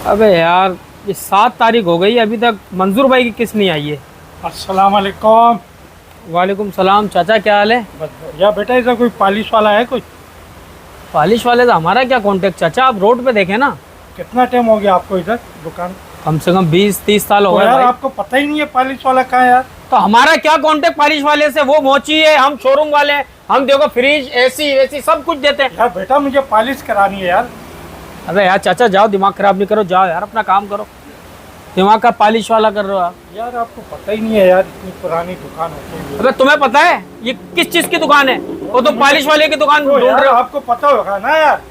अबे यार, ये 7 तारीख हो गई, अभी तक मंजूर भाई की किस्त नहीं आई है। अस्सलाम वालेकुम। वालेकुम सलाम। चाचा क्या हाल है? बस बढ़िया बेटा, इधर कोई पालिश वाला है कोई? पालिश वाले से हमारा क्या कांटेक्ट चाचा, आप रोड पे देखें ना। कितना टाइम हो गया आपको इधर दुकान? कम से कम 20-30 साल हो तो गए यार भाई। आपको पता ही नहीं है पालिश वाला कहाँ है यार? तो हमारा क्या कांटेक्ट पालिश वाले से? वो मोची है, हम शोरूम वाले हैं। हम देखो फ्रिज, एसी वेसी सब कुछ देते हैं। यार बेटा मुझे पालिश करानी है यार। अबे यार चाचा जाओ, दिमाग खराब नहीं करो, जाओ यार अपना काम करो। दिमाग का पालिश वाला कर रहे हो आप। यार आपको पता ही नहीं है यार, इतनी पुरानी दुकान होती है। अबे तुम्हें पता है ये किस चीज की दुकान है? वो तो पालिश वाले की दुकान तो ढूंढ यार रहे हो। आपको पता होगा ना यार।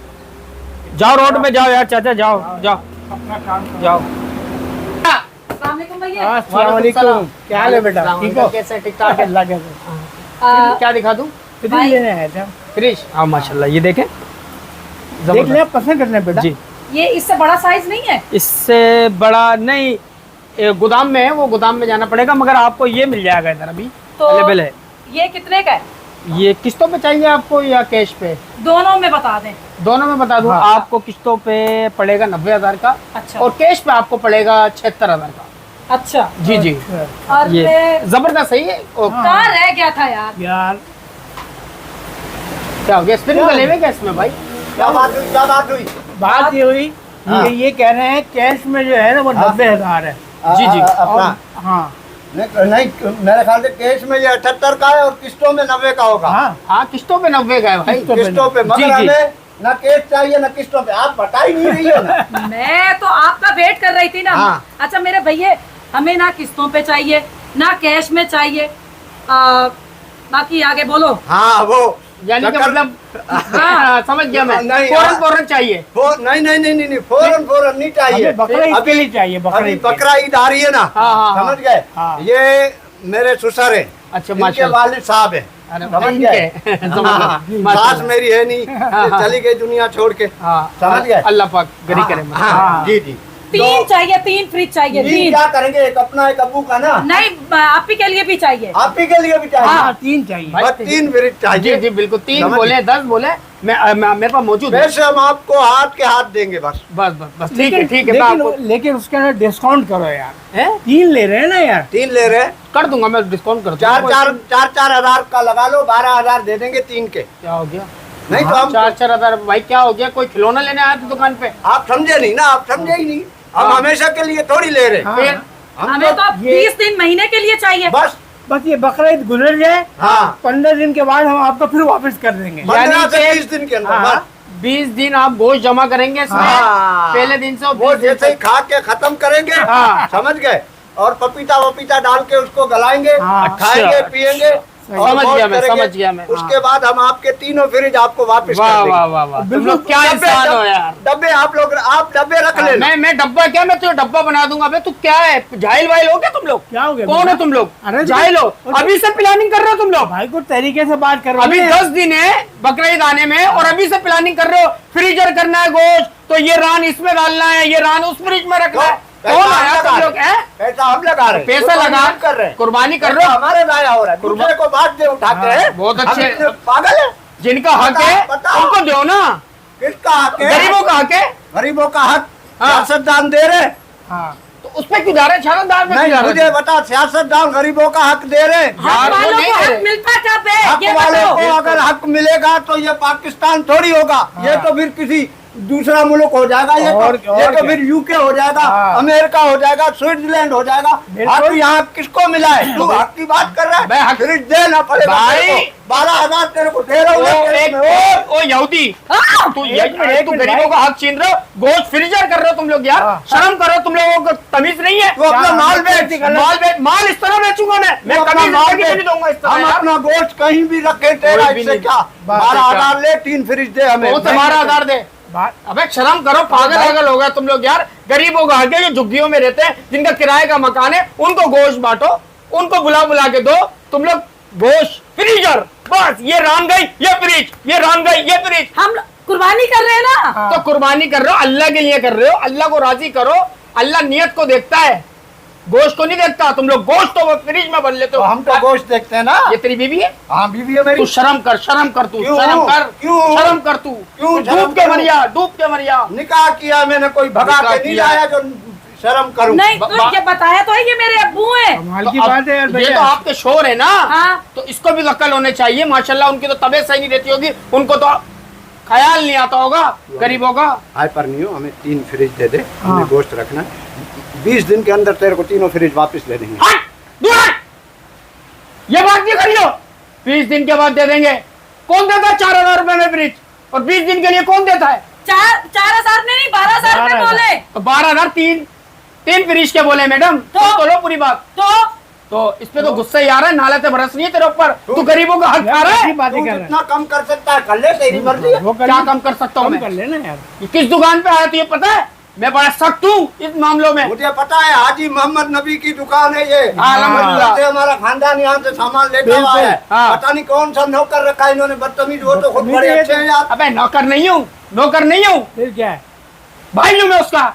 जाओ रोड पे जाओ यार चाचा, जाओ जाओ अपना काम करो। जाओ। अस्सलाम वालेकुम भैया। वालेकुम। क्या हाल है बेटा? ठीक हो? कैसे? ठीक ठाक है। अल्लाह के क्या दिखा दूं? फ्रिज लेने आए थे हम। फ्रिज? हाँ माशाल्लाह, ये देखें देख ले, पसंद करना है बेटा। जी। ये इससे बड़ा साइज नहीं है? इससे बड़ा नहीं, गोदाम में है, वो गोदाम में जाना पड़ेगा, मगर आपको ये मिल जाएगा इधर अभी तो अवेलेबल है। ये कितने का है? ये किस्तों पे चाहिए आपको या कैश पे? दोनों में बता दें। दोनों में बता दूं। हाँ। आपको किस्तों पे पड़ेगा 90,000 का, अच्छा। और कैश पे आपको पड़ेगा 76,000 का। अच्छा। जी जी। और ये फिर जबरदस्त सही है। कहाँ रह गया था यार? यार क्या हो गया? स्पिन का लेवे क्या इसमें भाई? क्या बात हुई? क्या बात हुई? बात ये हुई हाँ। ये कह रहे हैं कैश में जो है ना वो 90,000 है। जी जी। और- हाँ नहीं मेरे ख्याल से कैश में ये 78 का है और किस्तों में 90 का होगा। हाँ हाँ किस्तों पे 90 का है भाई। किस्तों पे, जी, मगर जी। हमें ना कैश चाहिए ना किस्तों पे। आप बता ही नहीं रही हो ना। मैं तो आपका वेट कर रही थी ना। हाँ। अच्छा मेरे भैया, हमें ना किस्तों पे चाहिए ना कैश में चाहिए। बाकी आगे बोलो। हाँ वो यानी कि चक्कर- मतलब हाँ। समझ गया मैं। नहीं, फौरन फौरन चाहिए। नहीं नहीं नहीं नहीं नहीं, फौरन नहीं चाहिए। हमें बकरा ईद के लिए चाहिए। बकरा अभी ईद के लिए। बकरा ईद आ रही है ना। हाँ, हाँ, समझ गए? हाँ। ये मेरे ससुर है, अच्छा इनके माशाल्लाह। वालिद साहब है। अरे समझ भाई, गए? इनके। समझ हाँ, गए। सास माशाल्लाह। मेरी है नहीं, ये चली गई दुनिया छोड़ के। हाँ समझ गए? अल्लाह पाक गरी करे। हाँ, जी जी। तीन चाहिए, तीन फ्रिज चाहिए, जी, तीन। क्या करेंगे? एक अपना एक अबू का ना। नहीं, आप ही के लिए भी चाहिए। आप ही के लिए भी चाहिए। हाँ 3 चाहिए। भाई, बस 3 फ्रिज जी चाहिए। जी बिल्कुल। 3 समझ बोले, 10 बोले, मैं मेरे पास मौजूद है। वैसे हम आपको हाथ के हाथ देंगे बस। बस बस बस ठीक है ठीक है। मैं आपको लेकिन उसके अंदर डिस्काउंट करो यार। हैं? 3 ले रहे हैं ना यार। 3 ले रहे हैं। कर दूंगा मैं, डिस्काउंट कर चार दूंगा। चार हजार का लगा लो, 12,000 दे देंगे 3 के। क्या हो गया? नहीं तो हम 4-4 हजार भाई, क्या हो गया? कोई खिलौना लेने आया था दुकान पे? आप समझे नहीं ना, आप समझे ही नहीं। हम हाँ। हमेशा के लिए थोड़ी ले रहे हैं। फिर हम हमें तो ये- 20 दिन महीने के लिए चाहिए। बस बस ये बकरा ईद गुजर जाए, हाँ 15 दिन के बाद हम आपको फिर वापस कर देंगे। 15 से कि- 20 दिन के अंदर हाँ। बस। 20 दिन आप गोश्त जमा करेंगे इसमें? हाँ। पहले दिन से और वो 20 दिन जैसे ही तक। खा के खत्म करेंगे, हाँ। समझ गए? और पपीता वपीता डाल के उसको गलाएंगे, हाँ। खाएंगे अच्छा, पिएंगे और समझ मौज गया मैं, करेंगे। समझ गया मैं। उसके बाद हम आपके तीनों फ्रिज आपको वापस वाह कर वाह देंगे। वाह वाह, तुम बिल्कुल। लोग क्या इंसान हो यार। डब्बे आप डब्बे रख लेना। मैं डब्बा क्या, मैं तुझे डब्बा बना दूंगा। अबे तू क्या है, जाहिल वाहिल हो क्या तुम लोग? क्या हो गया कौन हो बेटा? तुम लोग? अरे जाहिल हो? तो- अभी से प्लानिंग कर रहे हो तुम लोग? भाई को तरीके से बात कर रहे अभी हैं। 10 दिन है बकरा ईद आने में, और अभी से प्लानिंग कर रहे हो। फ्रीजर करना है गोश्त, तो ये रान इसमें डालना है, ये रान उस फ्रिज में रखना है। कौन आया तुम लोग? हैं? पैसा हम लगा रहे हैं। पैसा कुर्बानी लगा हम कर रहे हैं। कुर्बानी कर रहे पैसा हो। हमारे दाया हो रहा है, दूसरे को बात दे उठाते हाँ, हैं। बहुत हम अच्छे। इतने पागल है। जिनका हक बताओ, है बताओ। उनको दो ना। किसका हक है? गरीबों का हक है। गरीबों का हक हाँ। सियासतदान दे रहे। हाँ तो उस पे क्यों जा रहे? छानदार पे क्यों नहीं जा मुझे रहे? बता, सियासतदान गरीबों का हक दे रहे। हक यार, वो वालों नहीं को दे हक रहे। मिलता कब है? हक ये वाले बताओ। को अगर हक मिलेगा तो ये पाकिस्तान थोड़ी होगा। ये तो फिर किसी दूसरा मुल्क हो जाएगा। ये और तो ये तो क्या? फिर यूके हो जाएगा, हाँ। अमेरिका हो जाएगा, स्विट्जरलैंड हो जाएगा। बिल्कुल। हक यहाँ किसको मिला है? तू हक की बात कर रहा है। मैं हक- फ्रिज देना पड़ेगा भाई। तेरे को। 12,000 तेरे को दे रहा हूँ ओ, मैं तेरे एक में। ओ यहूदी, तू एक मिनट गरीबों भाई। का हक छीन रहे हो, गोश्त फ्रीजर कर रहे हो तुम लोग यार। हाँ। शर्म करो, तुम लोगों को तमीज नहीं है। तू अपना क्या माल हमें बेच। कैसे माल बेच, माल इस तरह बेचूंगा मैं तू अपना कभी माल जिंदगी में बेच। नहीं दूंगा इस तरह हम यार। अपना गोश्त कहीं भी रखे, तेरा कोई भी इससे नहीं। क्या? बात है 12,000 ले, 3 फ्रिज दे हमें। कौन सा 12,000 दे? बात अबे शर्म करो, पागल हो गए तुम लोग यार। गरीबों का हक है जो झुग्गियों में रहते हैं, जिनका किराए का मकान है, उनको गोश्त बांटो, उनको बुला बुला के दो। तुम लोग गोश्त फ्रीजर, बस ये रान गई ये फ्रिज, ये रान गई ये फ्रिज। हम कुर्बानी कर रहे हैं ना। हाँ। तो कुर्बानी कर रहे हो, अल्लाह के लिए कर रहे हो। अल्लाह को राजी करो, अल्लाह नियत को देखता है। गोश्त को नहीं देखता तुम लोग, गोश्त तो वो फ्रिज में बन लेते तो हो। हम तो गोश्त देखते हैं ना। ये तेरी बीवी है? हाँ बीवी है मेरी। तू शर्म कर तू, क्यों? शर्म कर, क्यों? शर्म कर तू। क्यों तू शर्म डूब के करूं? मरिया, डूब के मरिया। निकाह किया मैंने, कोई भगा निकाह के नहीं किया। लाया जो शर्म करूं। नहीं तो ये बताया तो है ये मेरे अब्बू हैं। कमाल तो की अब बात है यार ये भैया। तो आपके शोर है ना, हाँ। तो इसको भी अक्ल होने चाहिए। माशाल्लाह उनकी तो तबीयत सही नहीं रहती होगी, उनको तो ख्याल नहीं आता होगा गरीबों का। हाइपर नहीं हो, हमें 3 फ्रिज दे दे, हाँ। हमें गोश्त रखना। 20 दिन के अंदर तेरे को 3 फ्रिज वापस ले देंगे। हट, दूर हट। ये बात नहीं करियो, 20 दिन के बाद दे देंगे। कौन देता है 4000 रुपए में फ्रिज? और 20 दिन के लिए कौन देता है? 4,000 नहीं 12,000 रुपए 12,000 बोले। तो 12,000 तीन फ्रिज के बोले मैडम। तो लो पूरी बात। तो इस पे तो गुस्सा ही आ रहा है, नाले से बरस नहीं है तेरे ऊपर। तू गरीबों का हक खा रहा ऐसी है। बातें तू कर रहे जितना कम कर सकता है कर ले, तेरी मर्जी है। हैं। वो कर क्या ले- कम कर सकता हूँ कम मैं? कर लेना यार। ये किस दुकान पे आया तुझे पता है? मैं बड़ा सख्त हूँ इस मामलों में। मुझे पता है हाजी मोहम्मद नबी की दुकान है ये। अल्हम्दुलिल्लाह। से हमारा खानदान यहाँ से सामान लेता हुआ है। हाँ। पता नहीं कौन सा नौकर रखा है इन्होंने, बदतमीज। वो तो खुद बड़े अच्छे हैं यार। अबे नौकर नहीं हूँ, नौकर नहीं हूँ, फिर क्या है? भाई हूँ मैं उसका।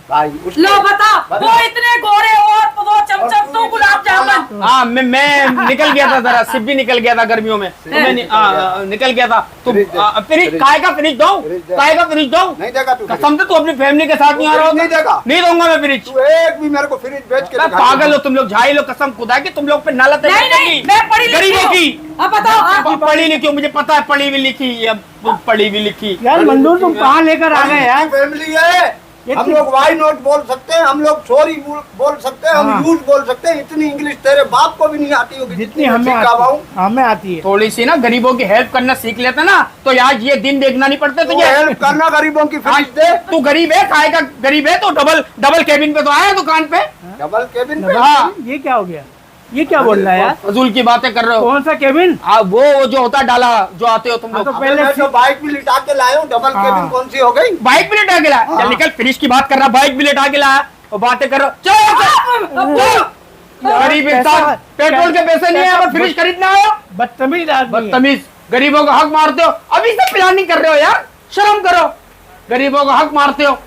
भाई उसको- लो बता, वो इतने गोरे और वो चमचम तो गुलाब जामुन। हाँ मैं निकल गया था जरा, सिप भी निकल गया था गर्मियों में। तो मैं निकल गया था। तुम फ्रिज दे, फ्रिज फ्रिज। काय का फ्रिज दो, फ्रिज दे। काय का फ्रिज दो। नहीं देगा तू कसम से तू अपनी फैमिली के साथ नहीं आ रहा नहीं होगा। देगा। नहीं दूंगा मैं फ्रिज। तू एक भी मेरे को फ्रिज बेच के मैं दिखा। पागल हो तुम लोग, झाई लो कसम खुदा की तुम लोग पे नालत है नहीं नहीं, मैं पढ़ी लिखी गरीबों हूँ। की। अब बताओ हाँ। पढ़ी लिखी हो, मुझे पता है पढ़ी भी लिखी, अब पढ़ी भी लिखी। यार मंजूर तुम कहाँ लेकर आ गए यार? फैमिली है। ये हम तो- लोग वाई नॉट बोल सकते हैं, हम लोग सॉरी बोल सकते हैं, हम हाँ। यूज बोल सकते हैं। इतनी इंग्लिश तेरे बाप को भी नहीं आती होगी जितनी हमें मैं सीखा हुआ हूँ। आती हमें आती है। थोड़ी सी ना गरीबों की हेल्प करना सीख लेते ना, तो आज ये दिन देखना नहीं पड़ते तू तुझे। हेल्प करना, गरीबों की आज फ्रिज दे। तू गरीब है, खाएगा गरीब है, तो डबल केबिन पे तो आया दुकान पे। डबल केबिन पे। हाँ, ये क्या हो गया? ये क्या बोल रहा है यार? फजूल की बातें कर रहे हो। कौन सा केबिन? वो जो होता है डाला, जो आते हो तुम हाँ, लोग। तो पहले मैं जो बाइक भी लिटा के लाया हूँ, डबल हाँ। केबिन कौन सी हो गई? बाइक भी लेटा के लाया। हाँ। चल निकल, फ्रिज की बात कर रहा, बाइक भी लेटा के लाया और बातें कर रहा। चल गरीब इंसान, पेट्रोल के पैसे नहीं है और फ्रिज खरीदना आयो। बदतमीज आदमी है। बदतमीज, गरीबों का हक मारते हो। अभी से प्लानिंग कर रहे हो यार, शर्म करो। गरीबों का हक मारते हो।